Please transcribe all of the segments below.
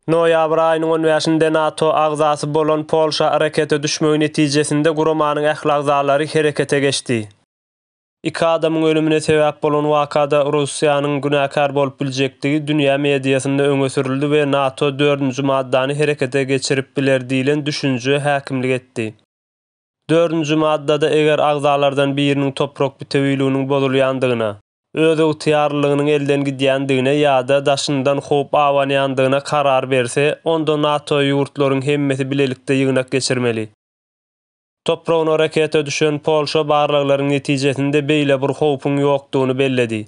Noýabr aýynyň 15-nde NATO agzasy bolan Polşa harekete düşmegi netijesinde gurumanyň ählakzalary herekete geçdi. Iki adamyň ölümine sebäp bolan wakada Russiýanyň günäkär bolup biljekdigi dünýä mediasynda öňe sürildi we NATO 4-nji maddany herekete geçirip biler diýilen düşünje häkimlik etdi. 4-nji maddada eger agzalardan biriniň toprak bitewilliginiň bozulýandygyna, öz ygtyýarlygynyň elden gidýändigine ýa-da daşyndan hop awanýandygyna karar berse, onda NATO ýurtlaryň hemmeti bilelikde ýygnak geçirmeli. Toprağın harekete düşen Polşa barlaklaryň netijesinde beýle bir howpyň ýokdugyny belledi.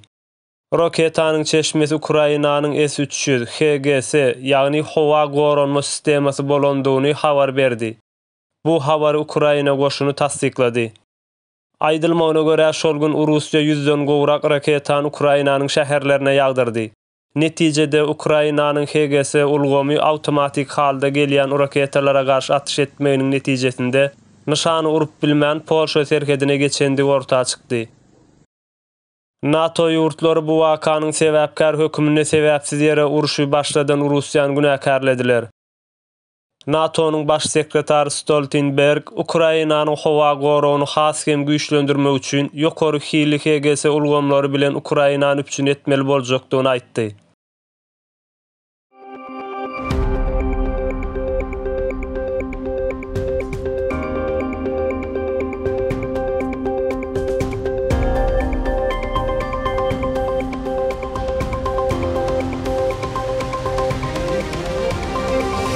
Raketanyň çeşmesi Ukrainanyň S-300 HGS ýagny howa goranma sistemasy bolandygyny habar berdi. Bu habar Ukraina goşuny tasdiklady. Aýdylmagyna görä şol gün Russiýa 100den gowrak raketany Ukrainanyň şäherlerine ýagdyrdy. Netijede Ukrainanyň HGS ulgamy awtomatik halda gelýän raketalara garşy atış etmeginiň netijesinde nişany urup bilmän Polşa serkedine geçendigi ortağa çykdy. NATO ýurtlary bu wakanyň sebäpkär hökümine sebäpsiz ýere uruşy başladan Russiýany günäkärlediler. NATO'nun baş sekretary Stoltenberg, Ukrainanyň howa goragyny has hem güýçlendirmek üçin ýokary hili HGS ulgamlary bilen Ukrainany üçin etmeli boljakdygyny aýtdy.